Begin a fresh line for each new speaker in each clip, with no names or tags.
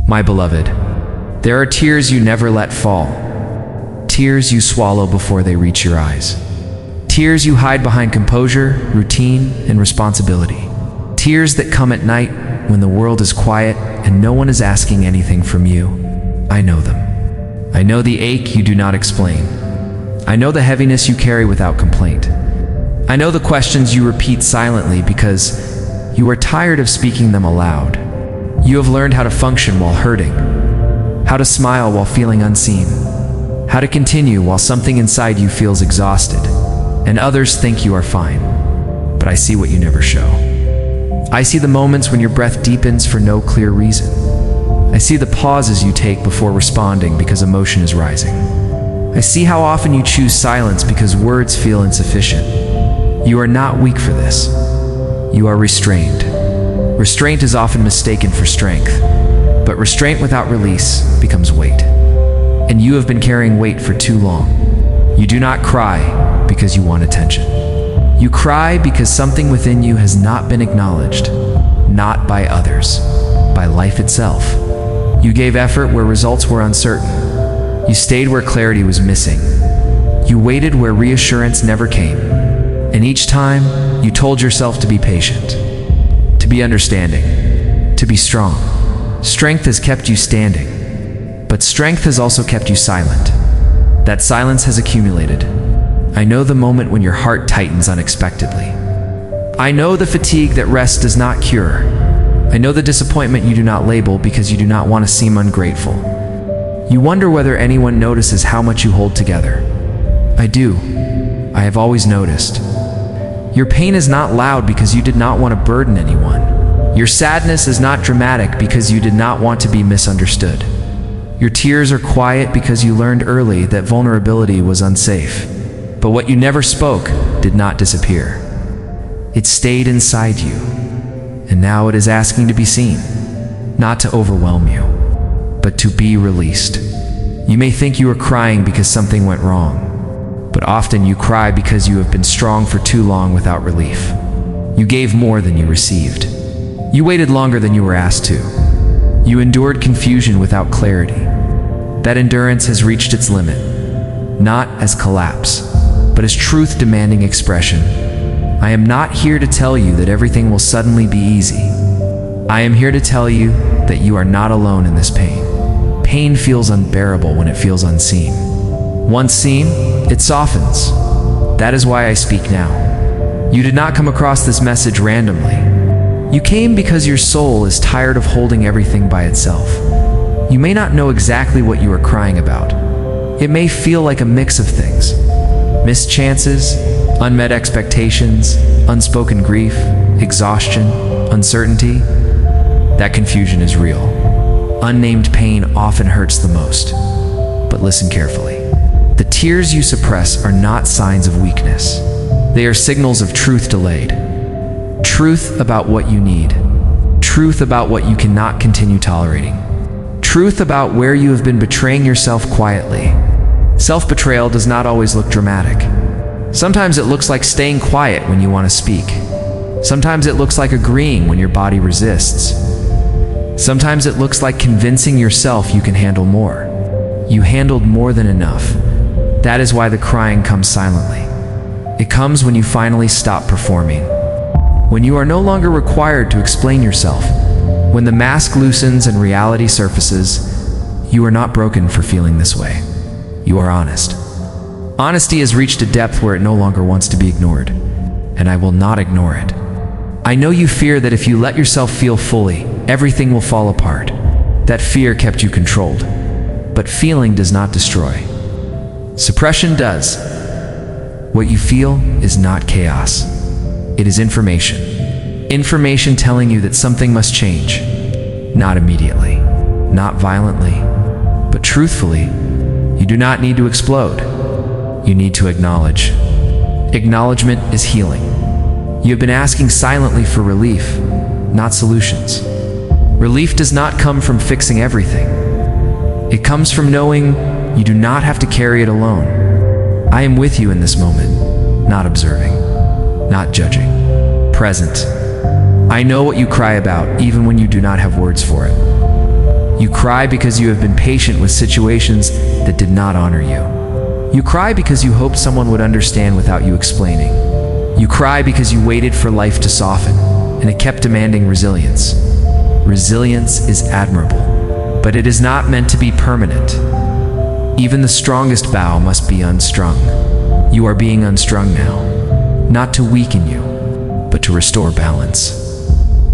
My beloved, there are tears you never let fall. Tears you swallow before they reach your eyes. Tears you hide behind composure, routine, and responsibility. Tears that come at night when the world is quiet and no one is asking anything from you. I know them. I know the ache you do not explain. I know the heaviness you carry without complaint. I know the questions you repeat silently because you are tired of speaking them aloud. You have learned how to function while hurting, how to smile while feeling unseen, how to continue while something inside you feels exhausted, and others think you are fine. But I see what you never show. I see the moments when your breath deepens for no clear reason. I see the pauses you take before responding because emotion is rising. I see how often you choose silence because words feel insufficient. You are not weak for this. You are restrained. Restraint is often mistaken for strength, but restraint without release becomes weight. And you have been carrying weight for too long. You do not cry because you want attention. You cry because something within you has not been acknowledged, not by others, by life itself. You gave effort where results were uncertain. You stayed where clarity was missing. You waited where reassurance never came. And each time, you told yourself to be patient, to be understanding, to be strong. Strength has kept you standing, but strength has also kept you silent. That silence has accumulated. I know the moment when your heart tightens unexpectedly. I know the fatigue that rest does not cure. I know the disappointment you do not label because you do not want to seem ungrateful. You wonder whether anyone notices how much you hold together. I do. I have always noticed. Your pain is not loud because you did not want to burden anyone. Your sadness is not dramatic because you did not want to be misunderstood. Your tears are quiet because you learned early that vulnerability was unsafe. But what you never spoke did not disappear. It stayed inside you, and now it is asking to be seen, not to overwhelm you, but to be released. You may think you are crying because something went wrong, but often you cry because you have been strong for too long without relief. You gave more than you received. You waited longer than you were asked to. You endured confusion without clarity. That endurance has reached its limit, not as collapse, but as truth demanding expression. I am not here to tell you that everything will suddenly be easy. I am here to tell you that you are not alone in this pain. Pain feels unbearable when it feels unseen. Once seen, it softens. That is why I speak now. You did not come across this message randomly. You came because your soul is tired of holding everything by itself. You may not know exactly what you are crying about. It may feel like a mix of things. Missed chances, unmet expectations, unspoken grief, exhaustion, uncertainty. That confusion is real. Unnamed pain often hurts the most. But listen carefully. The tears you suppress are not signs of weakness. They are signals of truth delayed. Truth about what you need. Truth about what you cannot continue tolerating. Truth about where you have been betraying yourself quietly. Self-betrayal does not always look dramatic. Sometimes it looks like staying quiet when you want to speak. Sometimes it looks like agreeing when your body resists. Sometimes it looks like convincing yourself you can handle more. You handled more than enough. That is why the crying comes silently. It comes when you finally stop performing. When you are no longer required to explain yourself. When the mask loosens and reality surfaces, you are not broken for feeling this way. You are honest. Honesty has reached a depth where it no longer wants to be ignored, and I will not ignore it. I know you fear that if you let yourself feel fully, everything will fall apart. That fear kept you controlled. But feeling does not destroy. Suppression does. What you feel is not chaos. It is information. Information telling you that something must change. Not immediately, not violently, but truthfully. You do not need to explode. You need to acknowledge. Acknowledgement is healing. You have been asking silently for relief, not solutions. Relief does not come from fixing everything. It comes from knowing you do not have to carry it alone. I am with you in this moment, not observing, not judging, present. I know what you cry about, even when you do not have words for it. You cry because you have been patient with situations that did not honor you. You cry because you hoped someone would understand without you explaining. You cry because you waited for life to soften, and it kept demanding resilience. Resilience is admirable, but it is not meant to be permanent. Even the strongest bow must be unstrung. You are being unstrung now, not to weaken you, but to restore balance.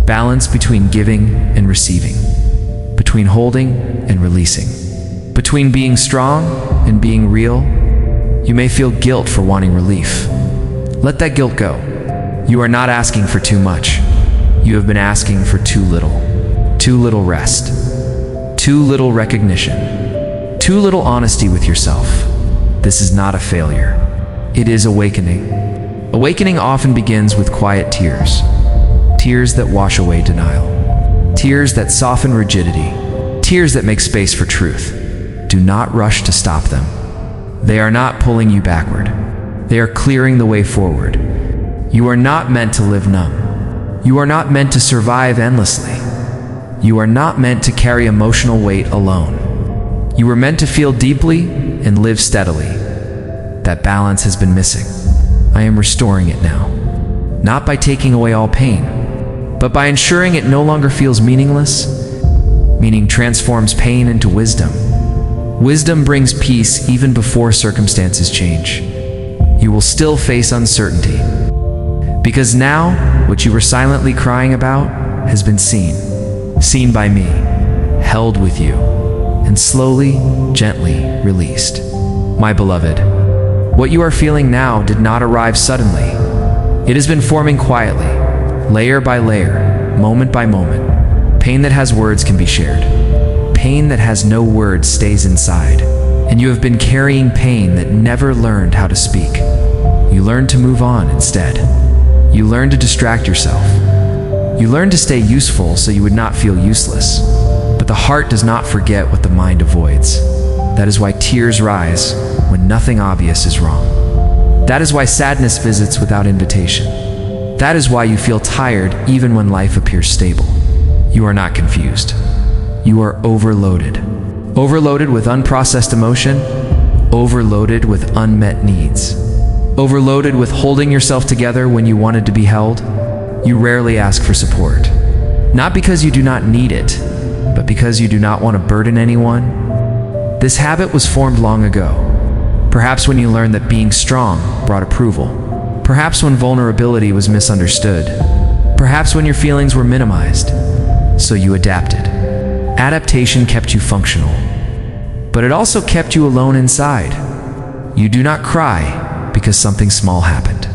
Balance between giving and receiving, between holding and releasing, between being strong and being real. You may feel guilt for wanting relief. Let that guilt go. You are not asking for too much. You have been asking for too little. Too little rest. Too little recognition. Too little honesty with yourself. This is not a failure. It is awakening. Awakening often begins with quiet tears. Tears that wash away denial. Tears that soften rigidity. Tears that make space for truth. Do not rush to stop them. They are not pulling you backward. They are clearing the way forward. You are not meant to live numb. You are not meant to survive endlessly. You are not meant to carry emotional weight alone. You were meant to feel deeply and live steadily. That balance has been missing. I am restoring it now. Not by taking away all pain, but by ensuring it no longer feels meaningless. Meaning transforms pain into wisdom. Wisdom brings peace even before circumstances change. You will still face uncertainty, because now what you were silently crying about has been seen by me, held with you, and slowly, gently released. My beloved, what you are feeling now did not arrive suddenly. It has been forming quietly, layer by layer, moment by moment. Pain that has words can be shared. Pain that has no words stays inside. And you have been carrying pain that never learned how to speak. You learned to move on instead. You learned to distract yourself. You learned to stay useful so you would not feel useless. But the heart does not forget what the mind avoids. That is why tears rise when nothing obvious is wrong. That is why sadness visits without invitation. That is why you feel tired even when life appears stable. You are not confused. You are overloaded. Overloaded with unprocessed emotion, overloaded with unmet needs, overloaded with holding yourself together when you wanted to be held. You rarely ask for support, not because you do not need it, but because you do not want to burden anyone. This habit was formed long ago, perhaps when you learned that being strong brought approval, perhaps when vulnerability was misunderstood, perhaps when your feelings were minimized, so you adapted. Adaptation kept you functional, but it also kept you alone inside. You do not cry because something small happened.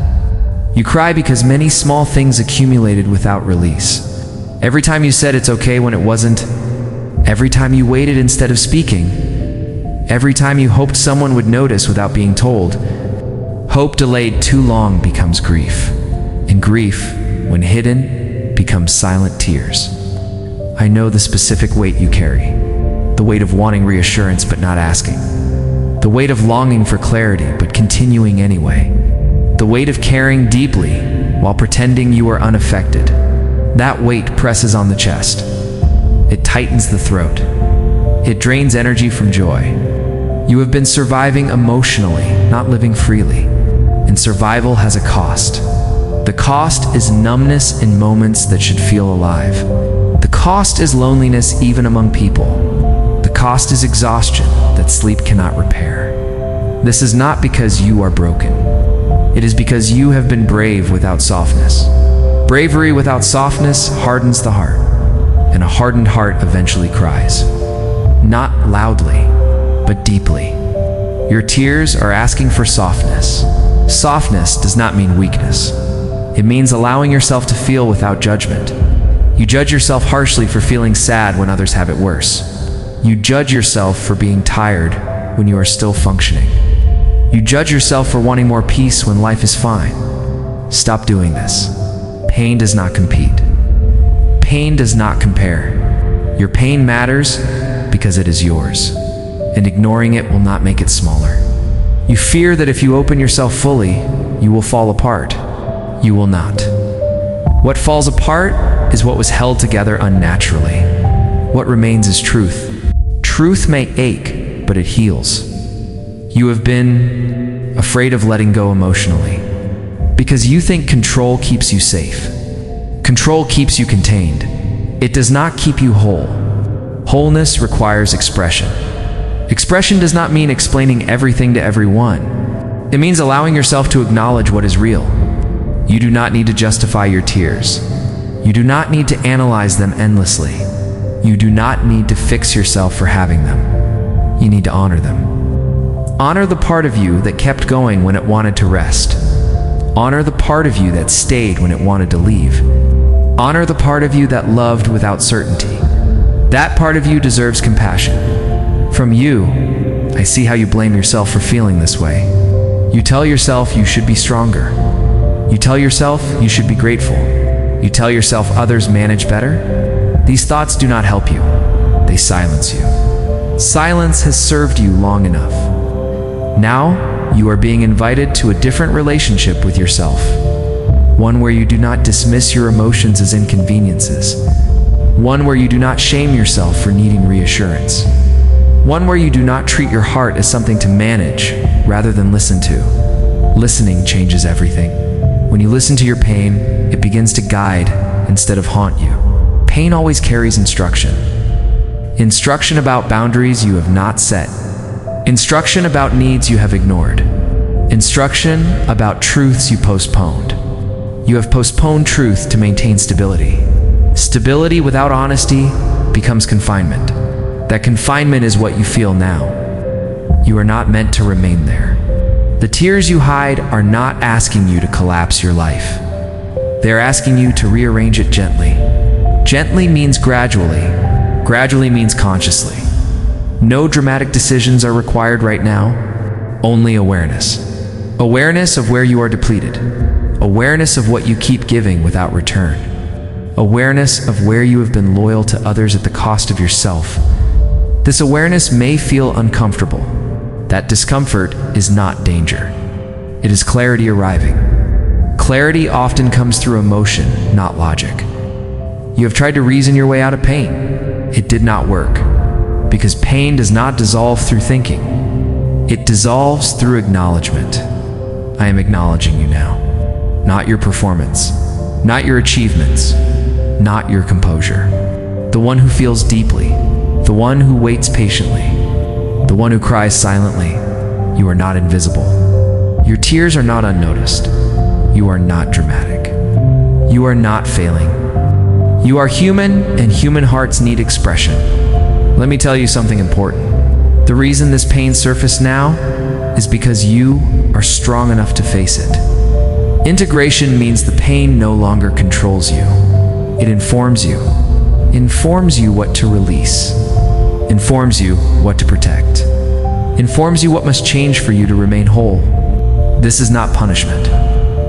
You cry because many small things accumulated without release. Every time you said it's okay when it wasn't, every time you waited instead of speaking, every time you hoped someone would notice without being told. Hope delayed too long becomes grief, and grief, when hidden, becomes silent tears. I know the specific weight you carry, the weight of wanting reassurance but not asking, the weight of longing for clarity but continuing anyway, the weight of caring deeply while pretending you are unaffected. That weight presses on the chest. It tightens the throat. It drains energy from joy. You have been surviving emotionally, not living freely, and survival has a cost. The cost is numbness in moments that should feel alive. The cost is loneliness even among people. The cost is exhaustion that sleep cannot repair. This is not because you are broken. It is because you have been brave without softness. Bravery without softness hardens the heart, and a hardened heart eventually cries. Not loudly, but deeply. Your tears are asking for softness. Softness does not mean weakness. It means allowing yourself to feel without judgment. You judge yourself harshly for feeling sad when others have it worse. You judge yourself for being tired when you are still functioning. You judge yourself for wanting more peace when life is fine. Stop doing this. Pain does not compete. Pain does not compare. Your pain matters because it is yours, and ignoring it will not make it smaller. You fear that if you open yourself fully, you will fall apart. You will not. What falls apart is what was held together unnaturally. what remains is truth. Truth may ache, but it heals. You have been afraid of letting go emotionally because you think control keeps you safe. Control keeps you contained. It does not keep you whole. Wholeness requires expression. Expression does not mean explaining everything to everyone. It means allowing yourself to acknowledge what is real. You do not need to justify your tears. You do not need to analyze them endlessly. You do not need to fix yourself for having them. You need to honor them. Honor the part of you that kept going when it wanted to rest. Honor the part of you that stayed when it wanted to leave. Honor the part of you that loved without certainty. That part of you deserves compassion. From you, I see how you blame yourself for feeling this way. You tell yourself you should be stronger. You tell yourself you should be grateful. You tell yourself others manage better. These thoughts do not help you. They silence you. Silence has served you long enough. Now, you are being invited to a different relationship with yourself. One where you do not dismiss your emotions as inconveniences. One where you do not shame yourself for needing reassurance. One where you do not treat your heart as something to manage rather than listen to. Listening changes everything. When you listen to your pain, it begins to guide instead of haunt you. Pain always carries instruction. Instruction about boundaries you have not set. Instruction about needs you have ignored. Instruction about truths you postponed. You have postponed truth to maintain stability. Stability without honesty becomes confinement. That confinement is what you feel now. You are not meant to remain there. The tears you hide are not asking you to collapse your life. They are asking you to rearrange it gently. Gently means gradually. Gradually means consciously. No dramatic decisions are required right now, only awareness. Awareness of where you are depleted. Awareness of what you keep giving without return. Awareness of where you have been loyal to others at the cost of yourself. This awareness may feel uncomfortable. That discomfort is not danger. It is clarity arriving. Clarity often comes through emotion, not logic. You have tried to reason your way out of pain. It did not work. Because pain does not dissolve through thinking. It dissolves through acknowledgement. I am acknowledging you now. Not your performance. Not your achievements. Not your composure. The one who feels deeply. The one who waits patiently. The one who cries silently. You are not invisible. Your tears are not unnoticed. You are not dramatic. You are not failing. You are human, and human hearts need expression. Let me tell you something important. The reason this pain surfaced now is because you are strong enough to face it. Integration means the pain no longer controls you. It informs you. Informs you what to release. Informs you what to protect. Informs you what must change for you to remain whole. This is not punishment.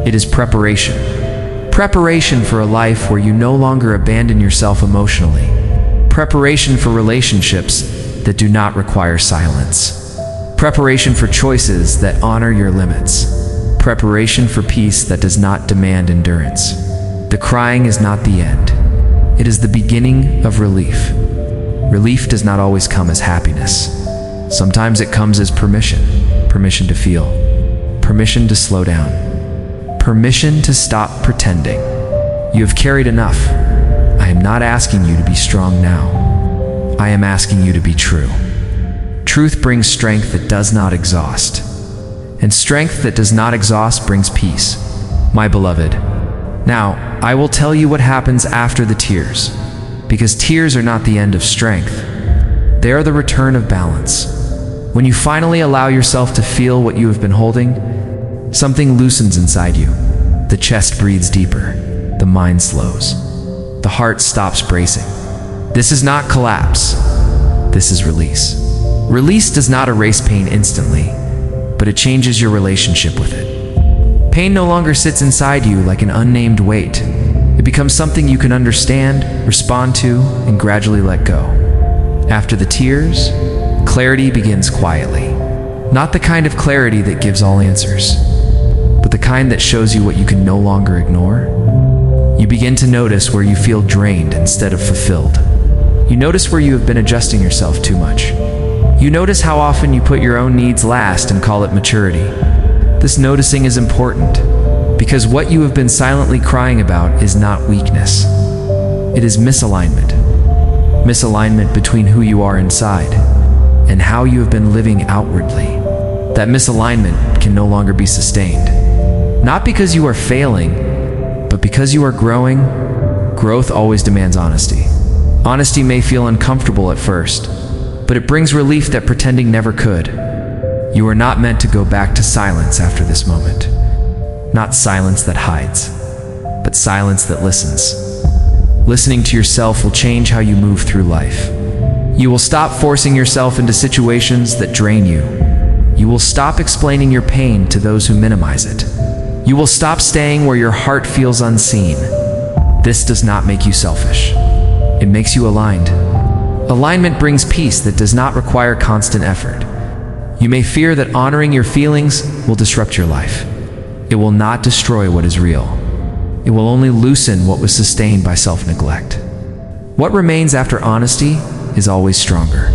It is preparation. Preparation for a life where you no longer abandon yourself emotionally. Preparation for relationships that do not require silence. Preparation for choices that honor your limits. Preparation for peace that does not demand endurance. The crying is not the end. It is the beginning of relief. Relief does not always come as happiness. Sometimes it comes as permission. Permission to feel. Permission to slow down. Permission to stop pretending. You have carried enough. I am not asking you to be strong now. I am asking you to be true. Truth brings strength that does not exhaust. And strength that does not exhaust brings peace. My beloved, now I will tell you what happens after the tears. Because tears are not the end of strength. They are the return of balance. When you finally allow yourself to feel what you have been holding, something loosens inside you. The chest breathes deeper. The mind slows. The heart stops bracing. This is not collapse. This is release. Release does not erase pain instantly, but it changes your relationship with it. Pain no longer sits inside you like an unnamed weight. It becomes something you can understand, respond to, and gradually let go. After the tears, clarity begins quietly. Not the kind of clarity that gives all answers, but the kind that shows you what you can no longer ignore. You begin to notice where you feel drained instead of fulfilled, You notice where you have been adjusting yourself too much. You notice how often you put your own needs last and call it maturity. This noticing is important, because what you have been silently crying about is not weakness. It is misalignment. Misalignment between who you are inside and how you have been living outwardly. That misalignment can no longer be sustained. Not because you are failing, but because you are growing. Growth always demands honesty. Honesty may feel uncomfortable at first, but it brings relief that pretending never could. You are not meant to go back to silence after this moment. Not silence that hides, but silence that listens. Listening to yourself will change how you move through life. You will stop forcing yourself into situations that drain you. You will stop explaining your pain to those who minimize it. You will stop staying where your heart feels unseen. This does not make you selfish. It makes you aligned. Alignment brings peace that does not require constant effort. You may fear that honoring your feelings will disrupt your life. It will not destroy what is real. It will only loosen what was sustained by self-neglect. What remains after honesty is always stronger.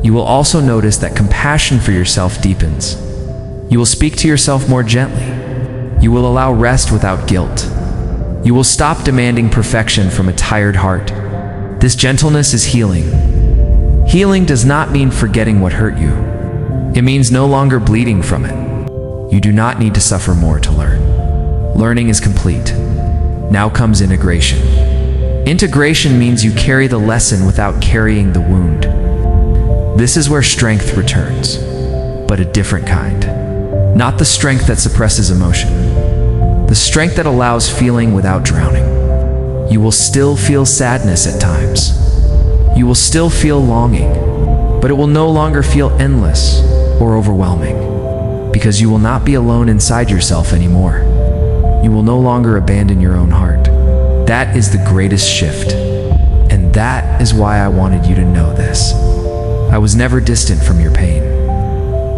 You will also notice that compassion for yourself deepens. You will speak to yourself more gently. You will allow rest without guilt. You will stop demanding perfection from a tired heart. This gentleness is healing. Healing does not mean forgetting what hurt you. It means no longer bleeding from it. You do not need to suffer more to learn. Learning is complete. Now comes integration. Integration means you carry the lesson without carrying the wound. This is where strength returns, but a different kind. Not the strength that suppresses emotion. The strength that allows feeling without drowning. You will still feel sadness at times. You will still feel longing, but it will no longer feel endless or overwhelming, because you will not be alone inside yourself anymore. You will no longer abandon your own heart. That is the greatest shift, and that is why I wanted you to know this. I was never distant from your pain.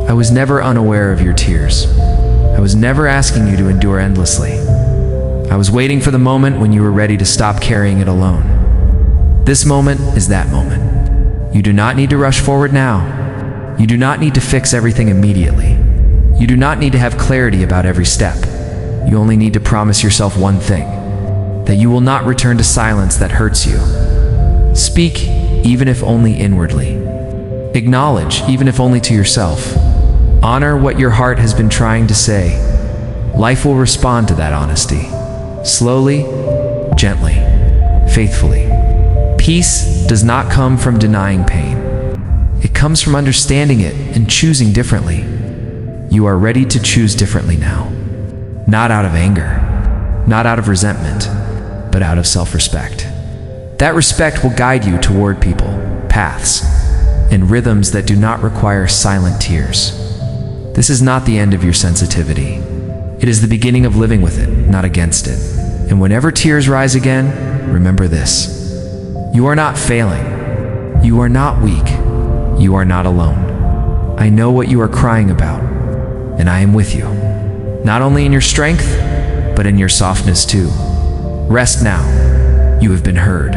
I was never unaware of your tears. I was never asking you to endure endlessly. I was waiting for the moment when you were ready to stop carrying it alone. This moment is that moment. You do not need to rush forward now. You do not need to fix everything immediately. You do not need to have clarity about every step. You only need to promise yourself one thing: that you will not return to silence that hurts you. Speak, even if only inwardly. Acknowledge, even if only to yourself. Honor what your heart has been trying to say. Life will respond to that honesty. Slowly, gently, faithfully. Peace does not come from denying pain. It comes from understanding it and choosing differently. You are ready to choose differently now. Not out of anger, not out of resentment, but out of self-respect. That respect will guide you toward people, paths, and rhythms that do not require silent tears. This is not the end of your sensitivity. It is the beginning of living with it, not against it. And whenever tears rise again, remember this: you are not failing. You are not weak. You are not alone. I know what you are crying about, and I am with you. Not only in your strength, but in your softness too. Rest now. You have been heard.